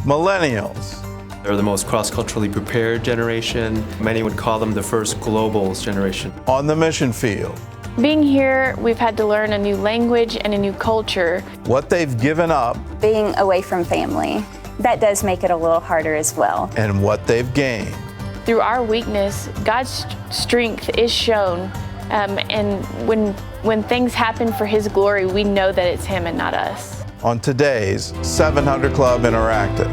Millennials. They're the most cross-culturally prepared generation. Many would call them the first globals generation. On the mission field. Being here, we've had to learn a new language and a new culture. What they've given up. Being away from family, that does make it a little harder as well. And what they've gained. Through our weakness, God's strength is shown. And when things happen for His glory, we know that it's Him and not us. On today's 700 Club Interactive.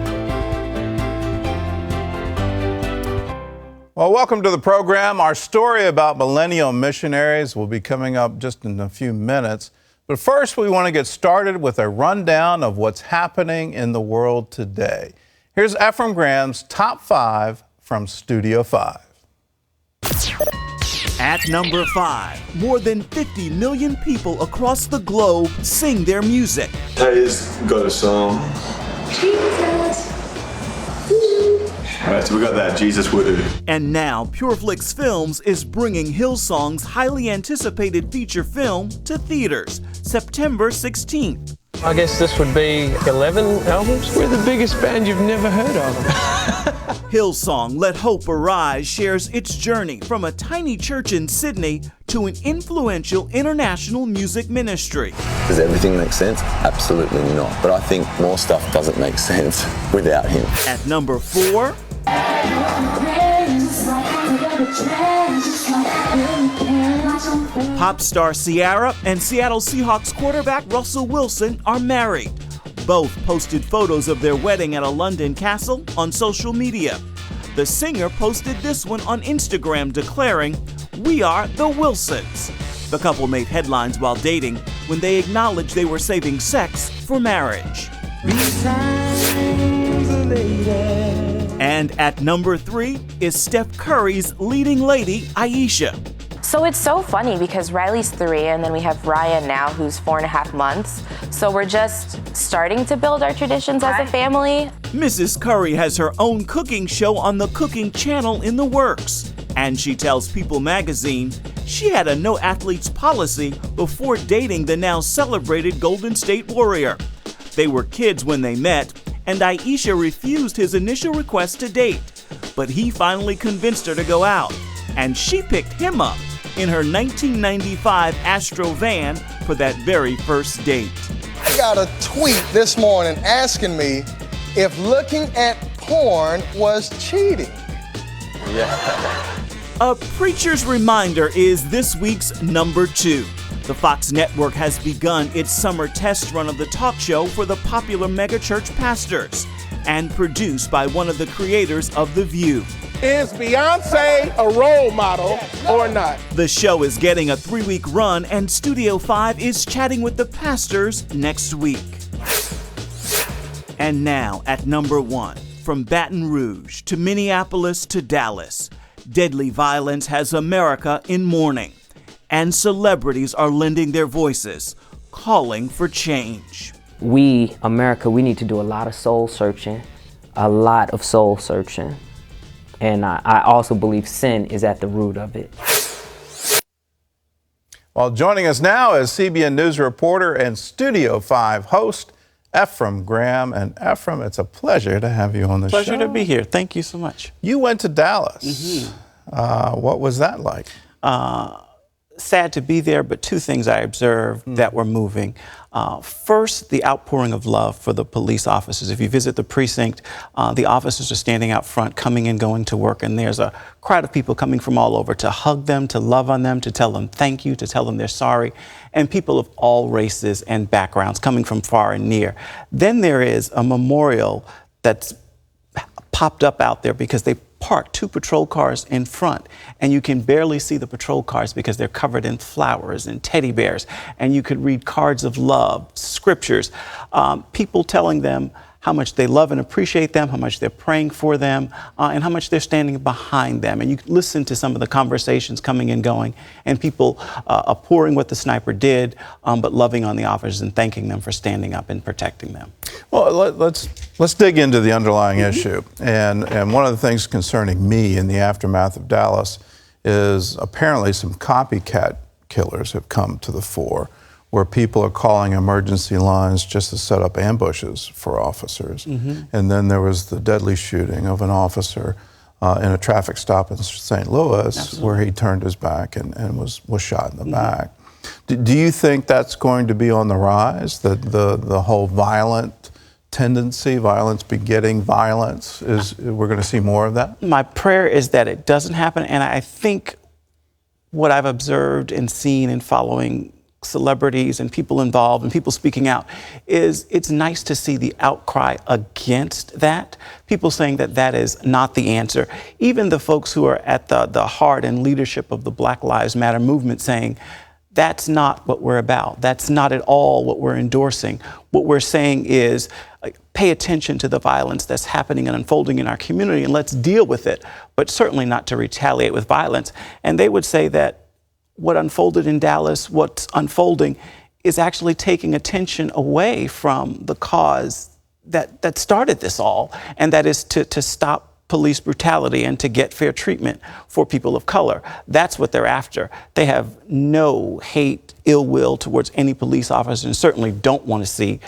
Well, welcome to the program. Our story about Millennial Missionaries will be coming up just in a few minutes. But first, we want to get started with a rundown of what's happening in the world today. Here's Ephraim Graham's Top 5 from Studio 5. At number 5, more than 50 million people across the globe sing their music. Tay's got a song. Jesus. All right, so we got that, Jesus Would. And now, PureFlix Films is bringing Hillsong's highly anticipated feature film to theaters, September 16th. I guess this would be 11 albums. We're the biggest band you've never heard of. Hillsong, Let Hope Arise, shares its journey from a tiny church in Sydney to an influential international music ministry. Does everything make sense? Absolutely not. But I think more stuff doesn't make sense without him. At number 4, pop star Ciara and Seattle Seahawks quarterback Russell Wilson are married. Both posted photos of their wedding at a London castle on social media. The singer posted this one on Instagram declaring, "We are the Wilsons." The couple made headlines while dating when they acknowledged they were saving sex for marriage. And at number 3 is Steph Curry's leading lady, Aisha. So it's so funny because Riley's 3 and then we have Ryan now who's 4.5 months. So we're just starting to build our traditions as a family. Mrs. Curry has her own cooking show on the Cooking Channel in the works. And she tells People magazine she had a no athletes policy before dating the now celebrated Golden State Warrior. They were kids when they met, and Aisha refused his initial request to date. But he finally convinced her to go out, and she picked him up in her 1995 Astro van for that very first date. I got a tweet this morning asking me if looking at porn was cheating. Yeah. A Preacher's Reminder is this week's number 2. The Fox network has begun its summer test run of the talk show for the popular megachurch pastors and produced by one of the creators of The View. Is Beyonce a role model or not? The show is getting a 3-week run, and Studio 5 is chatting with the pastors next week. And now at number 1, from Baton Rouge to Minneapolis to Dallas, deadly violence has America in mourning. And celebrities are lending their voices, calling for change. We, America, we need to do a lot of soul searching, And I also believe sin is at the root of it. Well, joining us now is CBN News reporter and Studio 5 host, Ephraim Graham. And Ephraim, it's a pleasure to have you on the show. Pleasure to be here. Thank you so much. You went to Dallas. What was that like? Sad to be there, but 2 things I observed that were moving. First, the outpouring of love for the police officers. If you visit the precinct, the officers are standing out front, coming and going to work, and there's a crowd of people coming from all over to hug them, to love on them, to tell them thank you, to tell them they're sorry, and people of all races and backgrounds coming from far and near. Then there is a memorial that's popped up out there because they parked 2 patrol cars in front, and you can barely see the patrol cars because they're covered in flowers and teddy bears, and you could read cards of love, scriptures, people telling them how much they love and appreciate them, how much they're praying for them, and how much they're standing behind them. And you listen to some of the conversations coming and going, and people abhorring what the sniper did, but loving on the officers and thanking them for standing up and protecting them. Well, let's dig into the underlying issue. And one of the things concerning me in the aftermath of Dallas is apparently some copycat killers have come to the fore. where people are calling emergency lines just to set up ambushes for officers. And then there was the deadly shooting of an officer in a traffic stop in St. Louis, where he turned his back and was shot in the back. Do you think that's going to be on the rise, that the whole violent tendency, violence begetting violence, we're going to see more of that? My prayer is that it doesn't happen, and I think what I've observed and seen in following celebrities and people involved and people speaking out is it's nice to see the outcry against that. People saying that that is not the answer. Even the folks who are at the heart and leadership of the Black Lives Matter movement saying, that's not what we're about. That's not at all what we're endorsing. What we're saying is pay attention to the violence that's happening and unfolding in our community and let's deal with it, but certainly not to retaliate with violence. And they would say that what unfolded in Dallas, what's unfolding, is actually taking attention away from the cause that started this all, and that is to stop police brutality and to get fair treatment for people of color. That's what they're after. They have no hate, ill will towards any police officer, and certainly don't want to see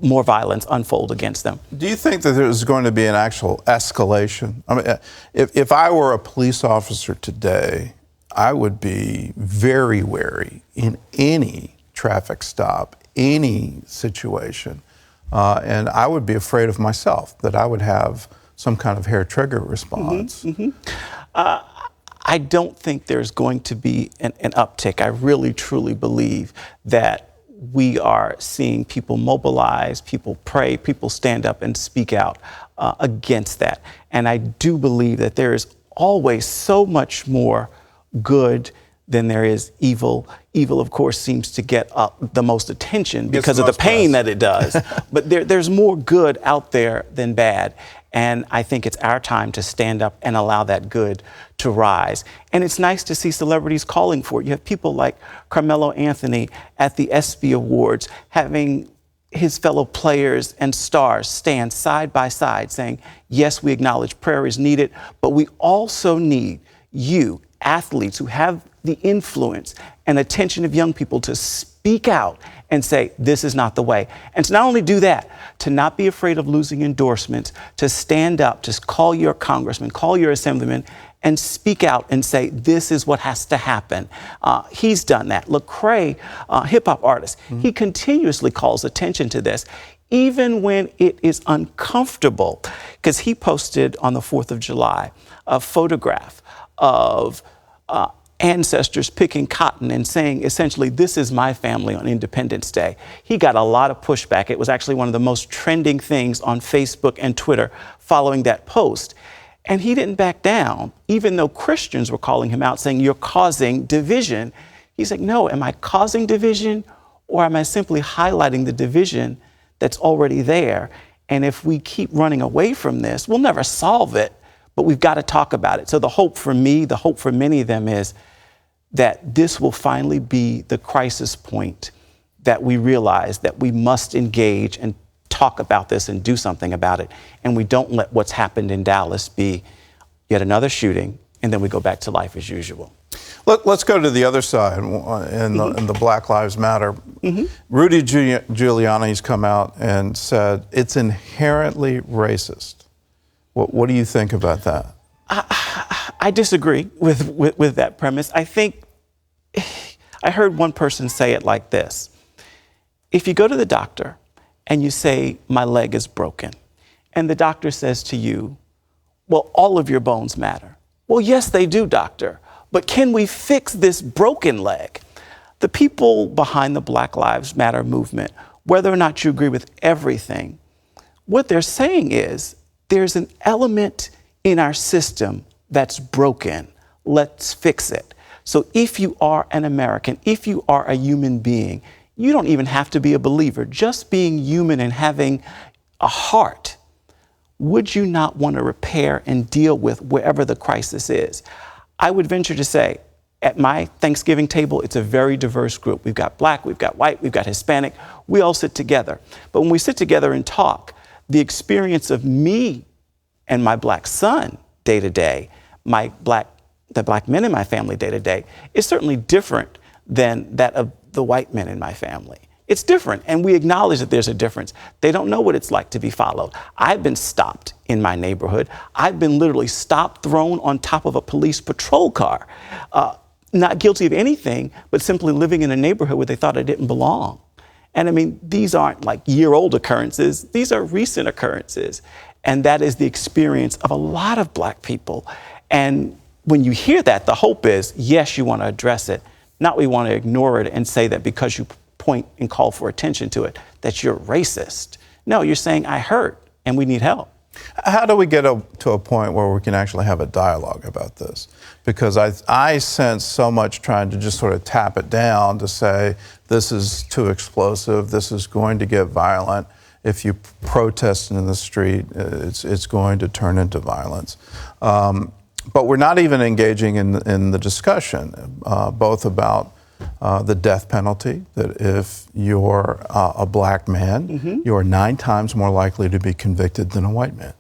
more violence unfold against them. Do you think that there's going to be an actual escalation? I mean, if I were a police officer today, I would be very wary in any traffic stop, any situation, and I would be afraid of myself, that I would have some kind of hair trigger response. I don't think there's going to be an uptick. I really, truly believe that we are seeing people mobilize, people pray, people stand up and speak out against that. And I do believe that there is always so much more good than there is evil. Evil, of course, seems to get the most attention because of the pain that it does. But there's more good out there than bad. And I think it's our time to stand up and allow that good to rise. And it's nice to see celebrities calling for it. You have people like Carmelo Anthony at the ESPY Awards having his fellow players and stars stand side by side saying, yes, we acknowledge prayer is needed, but we also need you, athletes who have the influence and attention of young people, to speak out and say, this is not the way. And to not only do that, to not be afraid of losing endorsements, to stand up, to call your congressman, call your assemblyman, and speak out and say, this is what has to happen. He's done that. Lecrae, hip-hop artist, he continuously calls attention to this, even when it is uncomfortable, because he posted on the 4th of July a photograph of ancestors picking cotton and saying, essentially, this is my family on Independence Day. He got a lot of pushback. It was actually one of the most trending things on Facebook and Twitter following that post. And he didn't back down, even though Christians were calling him out, saying, you're causing division. He's like, no, am I causing division, or am I simply highlighting the division that's already there? And if we keep running away from this, we'll never solve it, but we've got to talk about it. So the hope for me, the hope for many of them is that this will finally be the crisis point that we realize that we must engage and talk about this and do something about it. And we don't let what's happened in Dallas be yet another shooting, and then we go back to life as usual. Let's go to the other side in the Black Lives Matter. Rudy Giuliani's come out and said it's inherently racist. What do you think about that? I disagree with that premise. I think I heard one person say it like this. If you go to the doctor and you say, my leg is broken, and the doctor says to you, well, all of your bones matter. Well, yes, they do, doctor, but can we fix this broken leg? The people behind the Black Lives Matter movement, whether or not you agree with everything, what they're saying is there's an element in our system that's broken. Let's fix it. So if you are an American, if you are a human being, you don't even have to be a believer. Just being human and having a heart, would you not want to repair and deal with wherever the crisis is? I would venture to say, at my Thanksgiving table, it's a very diverse group. We've got Black, we've got white, we've got Hispanic. We all sit together. But when we sit together and talk, the experience of me and my Black son day to day, the Black men in my family day to day, is certainly different than that of the white men in my family. It's different, and we acknowledge that there's a difference. They don't know what it's like to be followed. I've been stopped in my neighborhood. I've been literally stopped, thrown on top of a police patrol car. Not guilty of anything, but simply living in a neighborhood where they thought I didn't belong. And I mean, these aren't like year-old occurrences. These are recent occurrences. And that is the experience of a lot of Black people. And when you hear that, the hope is, yes, you want to address it. Not we want to ignore it and say that because you point and call for attention to it, that you're racist. No, you're saying I hurt and we need help. How do we get to a point where we can actually have a dialogue about this? Because I sense so much trying to just sort of tap it down to say, this is too explosive, this is going to get violent. If you protest in the street, it's going to turn into violence. But we're not even engaging in the discussion, both about the death penalty, that if you're a Black man, you're 9 times more likely to be convicted than a white man.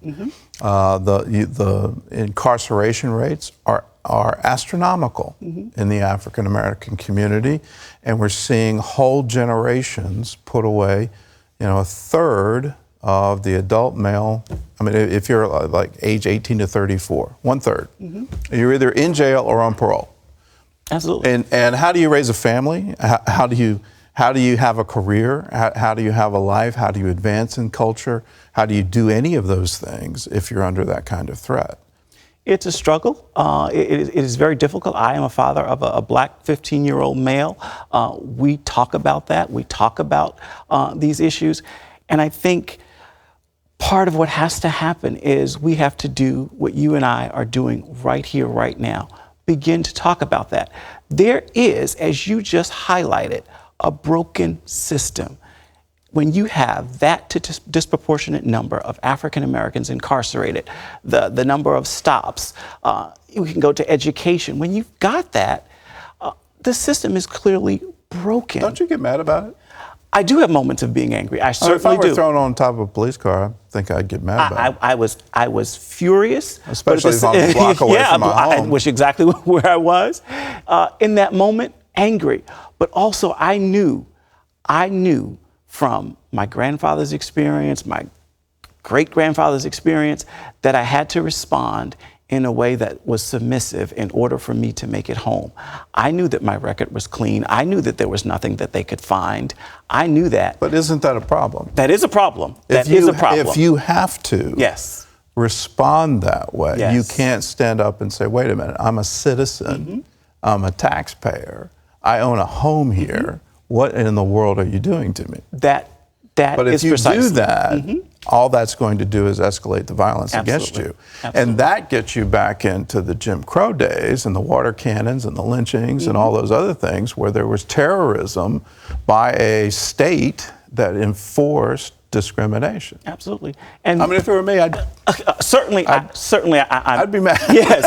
The incarceration rates are astronomical in the African American community, and we're seeing whole generations put away. A third of the adult male, I mean, if you're like age 18 to 34, 1/3, you're either in jail or on parole. Absolutely. And how do you raise a family? How do you have a career? How do you have a life? How do you advance in culture? How do you do any of those things if you're under that kind of threat? It's a struggle. It is very difficult. I am a father of a Black 15-year-old male. We talk about that. We talk about these issues. And I think part of what has to happen is we have to do what you and I are doing right here, right now. Begin to talk about that. There is, as you just highlighted, a broken system. When you have that disproportionate number of African Americans incarcerated, the number of stops, you can go to education. When you've got that, the system is clearly broken. Don't you get mad about it? I do have moments of being angry. I certainly do. If I were thrown on top of a police car, I think I'd get mad about it. I was furious. Especially if I'm a block away from my home. Which exactly where I was. In that moment, angry. But also I knew from my grandfather's experience, my great-grandfather's experience, that I had to respond in a way that was submissive in order for me to make it home. I knew that my record was clean. I knew that there was nothing that they could find. I knew that. But isn't that a problem? That is a problem. That is a problem. If you have to respond that way, you can't stand up and say, wait a minute, I'm a citizen, I'm a taxpayer, I own a home here. What in the world are you doing to me? But if you do that, all that's going to do is escalate the violence against you. And that gets you back into the Jim Crow days and the water cannons and the lynchings and all those other things where there was terrorism by a state that enforced discrimination. Absolutely. And I mean, if it were me, I'd be mad. Yes,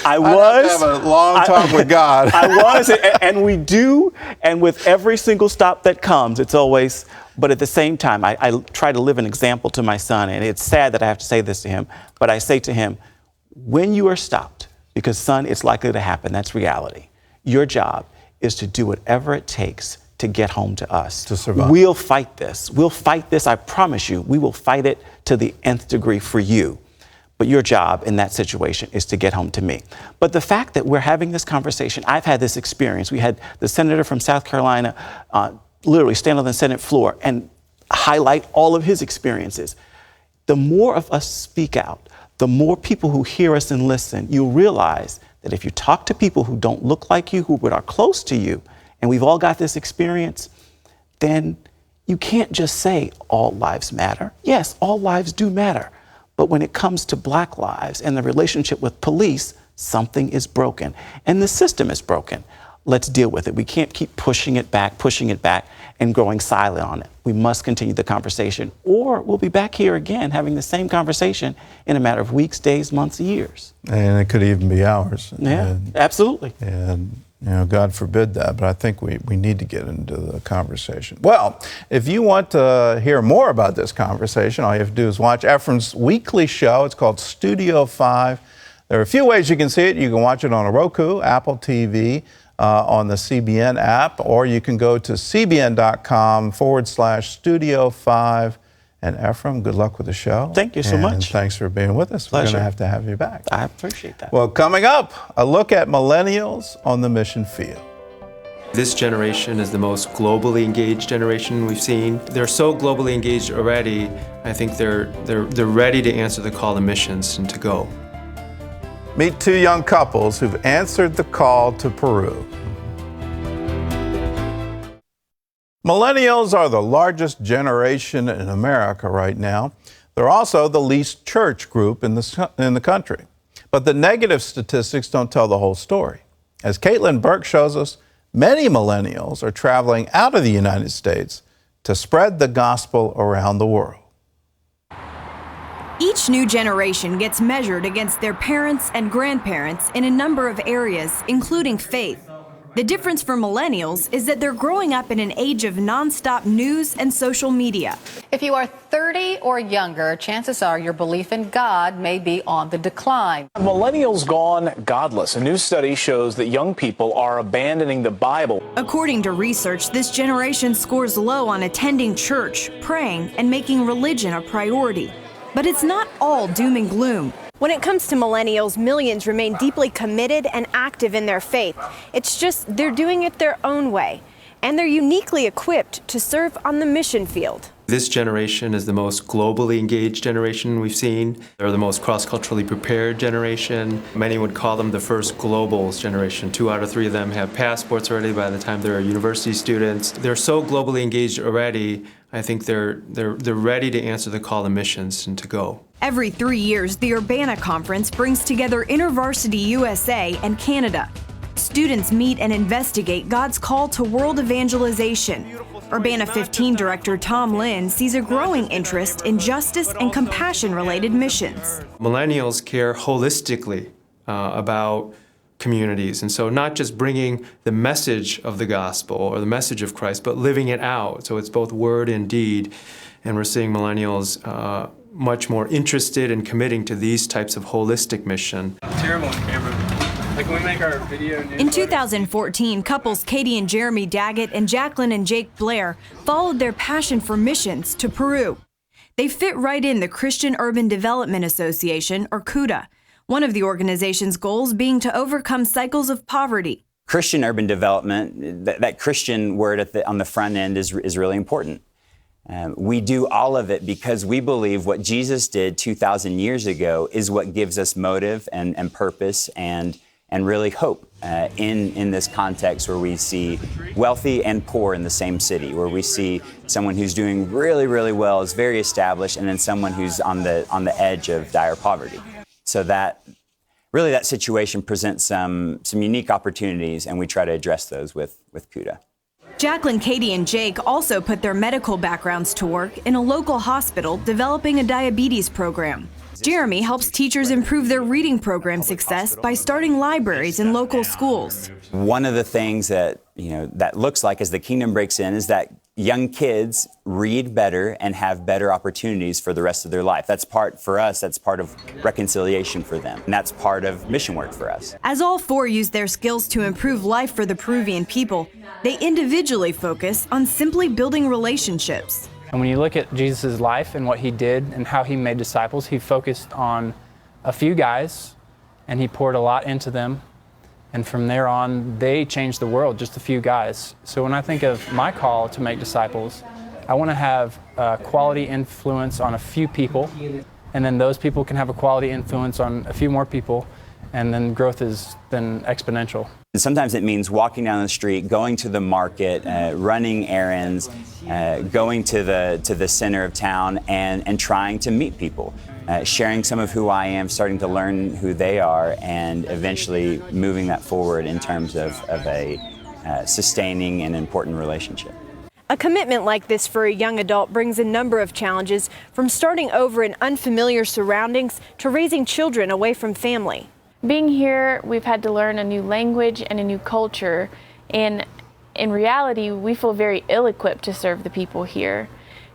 I was. I'd have a long talk with God. I was, and we do. And with every single stop that comes, it's always. But at the same time, I try to live an example to my son, and it's sad that I have to say this to him, but I say to him, when you are stopped, because son, it's likely to happen, that's reality. Your job is to do whatever it takes to get home to us. To survive. We'll fight this. We'll fight this, I promise you. We will fight it to the nth degree for you. But your job in that situation is to get home to me. But the fact that we're having this conversation, I've had this experience. We had the senator from South Carolina literally stand on the Senate floor and highlight all of his experiences. The more of us speak out, the more people who hear us and listen, you'll realize that if you talk to people who don't look like you, who are close to you, and we've all got this experience, then you can't just say all lives matter. Yes, all lives do matter. But when it comes to Black lives and the relationship with police, something is broken. And the system is broken. Let's deal with it. We can't keep pushing it back, and growing silent on it. We must continue the conversation, or we'll be back here again having the same conversation in a matter of weeks, days, months, years. And it could even be hours. Yeah, absolutely. And God forbid that, but I think we need to get into the conversation. Well, if you want to hear more about this conversation, all you have to do is watch Ephraim's weekly show. It's called Studio 5. There are a few ways you can see it. You can watch it on a Roku, Apple TV, on the CBN app, or you can go to cbn.com/Studio5. And Ephraim, good luck with the show. Thank you so much. Thanks for being with us. Pleasure. We're going to have you back. I appreciate that. Well, coming up, a look at millennials on the mission field. This generation is the most globally engaged generation we've seen. They're so globally engaged already, I think they're ready to answer the call to missions and to go. Meet two young couples who've answered the call to Peru. Millennials are the largest generation in America right now. They're also the least church group in the country. But the negative statistics don't tell the whole story. As Caitlin Burke shows us, many millennials are traveling out of the United States to spread the gospel around the world. Each new generation gets measured against their parents and grandparents in a number of areas, including faith. The difference for millennials is that they're growing up in an age of nonstop news and social media. If you are 30 or younger, chances are your belief in God may be on the decline. Millennials gone godless. A new study shows that young people are abandoning the Bible. According to research, this generation scores low on attending church, praying, and making religion a priority. But it's not all doom and gloom. When it comes to millennials, millions remain deeply committed and active in their faith. It's just they're doing it their own way, and they're uniquely equipped to serve on the mission field. This generation is the most globally engaged generation we've seen. They're the most cross-culturally prepared generation. Many would call them the first globals generation. 2 out of 3 of them have passports already by the time they're university students. They're so globally engaged already, I think they're ready to answer the call to missions and to go. Every 3 years, the Urbana Conference brings together InterVarsity USA and Canada. Students meet and investigate God's call to world evangelization. Urbana 15 Director Tom Lynn sees a growing interest in justice and compassion-related missions. Millennials care holistically about communities, and so not just bringing the message of the gospel or the message of Christ, but living it out. So it's both word and deed, and we're seeing millennials much more interested in committing to these types of holistic mission. Terrible on camera. Like when we make our video. In 2014, couples Katie and Jeremy Daggett and Jacqueline and Jake Blair followed their passion for missions to Peru. They fit right in the Christian Urban Development Association, or CUDA, one of the organization's goals being to overcome cycles of poverty. Christian urban development, that Christian word on the front end is really important. We do all of it because we believe what Jesus did 2,000 years ago is what gives us motive and purpose and really hope in this context where we see wealthy and poor in the same city, where we see someone who's doing really, really well, is very established, and then someone who's on the edge of dire poverty. So that situation presents some unique opportunities, and we try to address those with CUDA. Jacqueline, Katie, and Jake also put their medical backgrounds to work in a local hospital developing a diabetes program. Jeremy helps teachers improve their reading program success by starting libraries in local schools. One of the things that that looks like as the kingdom breaks in is that young kids read better and have better opportunities for the rest of their life. That's part of reconciliation for them, and that's part of mission work for us. As all 4 use their skills to improve life for the Peruvian people, they individually focus on simply building relationships. And when you look at Jesus' life and what he did and how he made disciples, he focused on a few guys and he poured a lot into them. And from there on, they changed the world, just a few guys. So when I think of my call to make disciples, I want to have a quality influence on a few people, and then those people can have a quality influence on a few more people, and then growth is then exponential. And sometimes it means walking down the street, going to the market, running errands, going to the center of town, and trying to meet people. Sharing some of who I am, starting to learn who they are, and eventually moving that forward in terms of a sustaining and important relationship. A commitment like this for a young adult brings a number of challenges, from starting over in unfamiliar surroundings to raising children away from family. Being here, we've had to learn a new language and a new culture, and in reality, we feel very ill-equipped to serve the people here.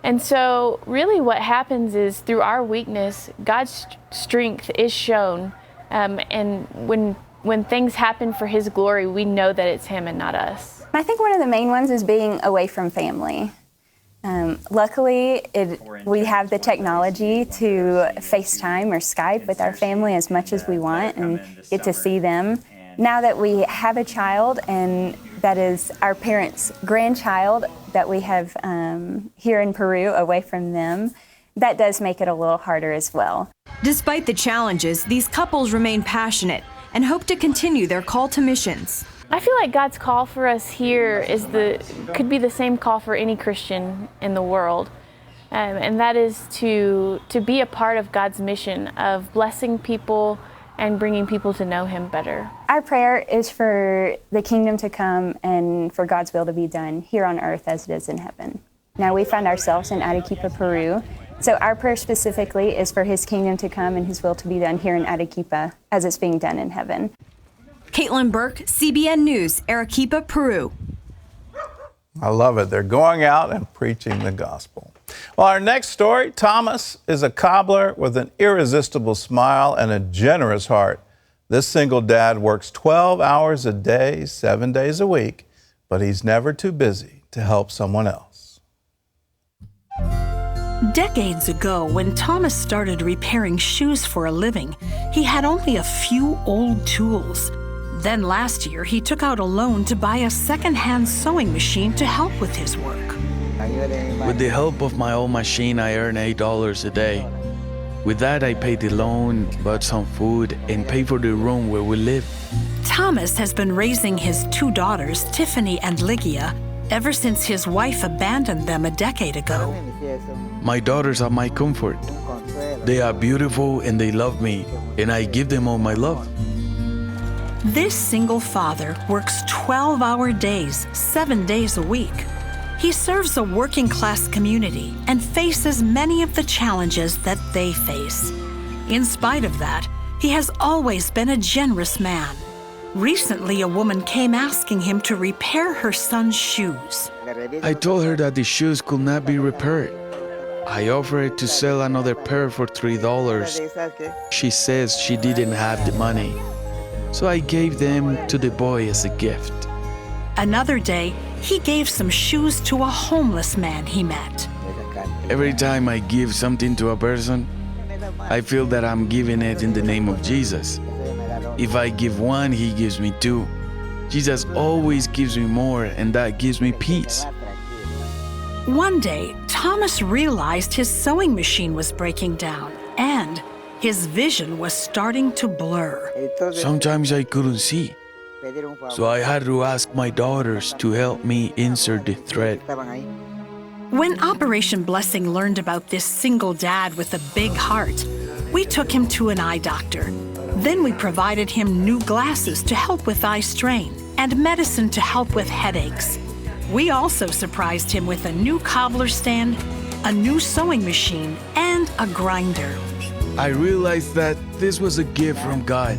And so really what happens is through our weakness, God's strength is shown. And when when things happen for His glory, we know that it's Him and not us. I think one of the main ones is being away from family. Luckily, we have the technology to FaceTime or Skype with our family as much as we want and get to see them. Now that we have a child, and that is our parents' grandchild that we have here in Peru, away from them, that does make it a little harder as well. Despite the challenges, these couples remain passionate and hope to continue their call to missions. I feel like God's call for us here could be the same call for any Christian in the world, and that is to be a part of God's mission of blessing people and bringing people to know Him better. Our prayer is for the kingdom to come and for God's will to be done here on earth as it is in heaven. Now we find ourselves in Arequipa, Peru, so our prayer specifically is for His kingdom to come and His will to be done here in Arequipa as it's being done in heaven. Caitlin Burke, CBN News, Arequipa, Peru. I love it. They're going out and preaching the gospel. Well, our next story, Thomas is a cobbler with an irresistible smile and a generous heart. This single dad works 12 hours a day, 7 days a week, but he's never too busy to help someone else. Decades ago, when Thomas started repairing shoes for a living, he had only a few old tools. Then last year, he took out a loan to buy a second-hand sewing machine to help with his work. With the help of my old machine, I earn $8 a day. With that, I paid the loan, bought some food, and paid for the room where we live. Thomas has been raising his 2 daughters, Tiffany and Lygia, ever since his wife abandoned them a decade ago. My daughters are my comfort. They are beautiful and they love me, and I give them all my love. This single father works 12-hour days, 7 days a week. He serves a working-class community and faces many of the challenges that they face. In spite of that, he has always been a generous man. Recently, a woman came asking him to repair her son's shoes. I told her that the shoes could not be repaired. I offered to sell another pair for $3. She says she didn't have the money, so I gave them to the boy as a gift. Another day, he gave some shoes to a homeless man he met. Every time I give something to a person, I feel that I'm giving it in the name of Jesus. If I give one, He gives me 2. Jesus always gives me more, and that gives me peace. One day, Thomas realized his sewing machine was breaking down, and his vision was starting to blur. Sometimes I couldn't see, so I had to ask my daughters to help me insert the thread. When Operation Blessing learned about this single dad with a big heart, we took him to an eye doctor. Then we provided him new glasses to help with eye strain and medicine to help with headaches. We also surprised him with a new cobbler stand, a new sewing machine, and a grinder. I realized that this was a gift from God.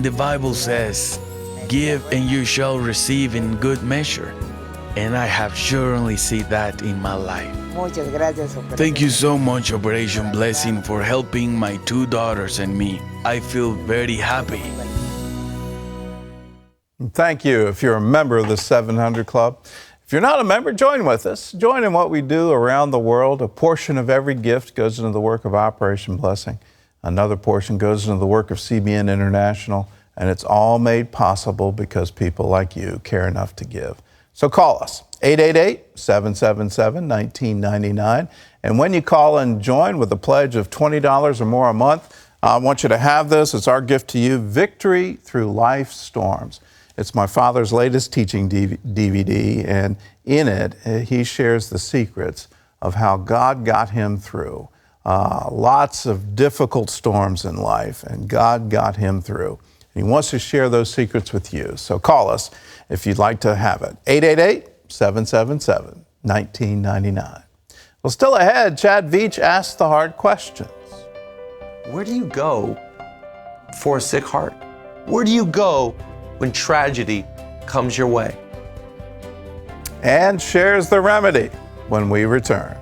The Bible says, "Give and you shall receive in good measure." And I have surely seen that in my life. Thank you so much, Operation Blessing, for helping my 2 daughters and me. I feel very happy. Thank you if you're a member of the 700 Club. If you're not a member, join with us. Join in what we do around the world. A portion of every gift goes into the work of Operation Blessing. Another portion goes into the work of CBN International, and it's all made possible because people like you care enough to give. So call us, 888-777-1999. And when you call and join with a pledge of $20 or more a month, I want you to have this. It's our gift to you, Victory Through Life's Storms. It's my father's latest teaching DVD, and in it, he shares the secrets of how God got him through lots of difficult storms in life, and God got him through. He wants to share those secrets with you. So call us if you'd like to have it. 888-777-1999. Well, still ahead, Chad Veach asks the hard questions. Where do you go for a sick heart? Where do you go when tragedy comes your way? And shares the remedy when we return.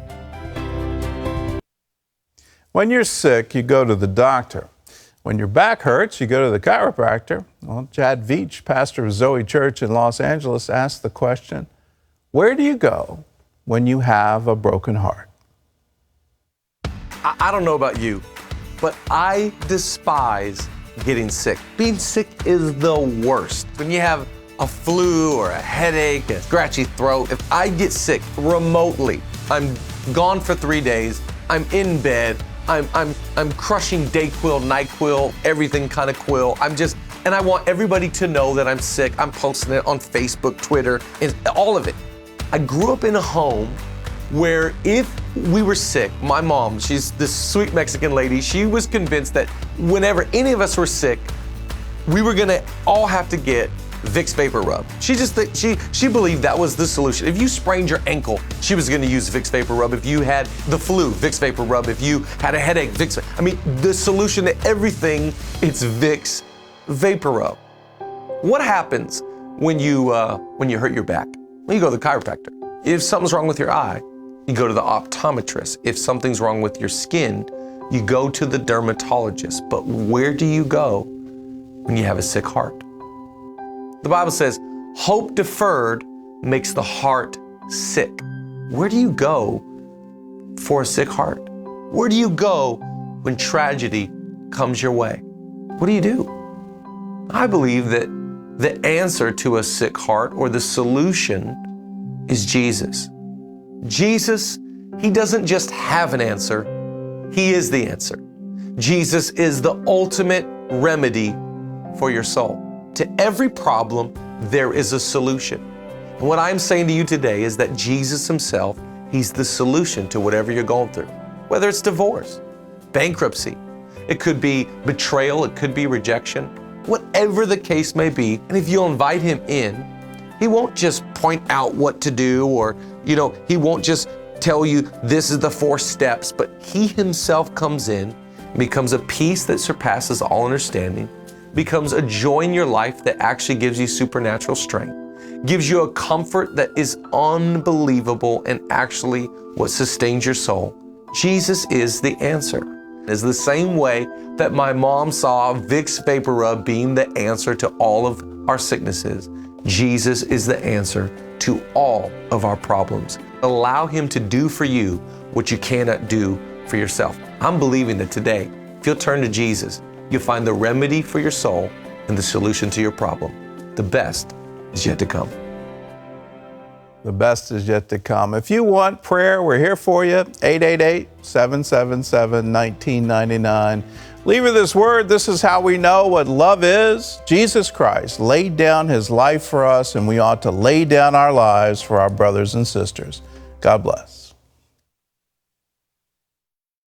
When you're sick, you go to the doctor. When your back hurts, you go to the chiropractor. Well, Chad Veach, pastor of Zoe Church in Los Angeles, asked the question, where do you go when you have a broken heart? I don't know about you, but I despise getting sick. Being sick is the worst. When you have a flu or a headache, a scratchy throat, if I get sick remotely, I'm gone for 3 days, I'm in bed, I'm crushing Dayquil, NyQuil, everything kind of quill. And I want everybody to know that I'm sick. I'm posting it on Facebook, Twitter, and all of it. I grew up in a home where if we were sick, my mom, she's this sweet Mexican lady, she was convinced that whenever any of us were sick, we were gonna all have to get Vicks Vapor Rub. She believed that was the solution. If you sprained your ankle, she was gonna use Vicks Vapor Rub. If you had the flu, Vicks Vapor Rub. If you had a headache, Vicks. I mean, the solution to everything, it's Vicks Vapor Rub. What happens when you hurt your back? Well, you go to the chiropractor. If something's wrong with your eye, you go to the optometrist. If something's wrong with your skin, you go to the dermatologist. But where do you go when you have a sick heart? The Bible says, hope deferred makes the heart sick. Where do you go for a sick heart? Where do you go when tragedy comes your way? What do you do? I believe that the answer to a sick heart, or the solution, is Jesus. Jesus, he doesn't just have an answer, he is the answer. Jesus is the ultimate remedy for your soul. To every problem, there is a solution. And what I'm saying to you today is that Jesus himself, he's the solution to whatever you're going through. Whether it's divorce, bankruptcy, it could be betrayal, it could be rejection, whatever the case may be. And if you'll invite him in, he won't just point out what to do, or, he won't just tell you this is the 4 steps, but he himself comes in and becomes a peace that surpasses all understanding, becomes a joy in your life that actually gives you supernatural strength, gives you a comfort that is unbelievable and actually what sustains your soul. Jesus is the answer. It's the same way that my mom saw Vicks Vapor Rub being the answer to all of our sicknesses. Jesus is the answer to all of our problems. Allow him to do for you what you cannot do for yourself. I'm believing that today, if you'll turn to Jesus, you'll find the remedy for your soul and the solution to your problem. The best is yet to come. The best is yet to come. If you want prayer, we're here for you. 888-777-1999. Leave her this word. This is how we know what love is. Jesus Christ laid down his life for us, and we ought to lay down our lives for our brothers and sisters. God bless.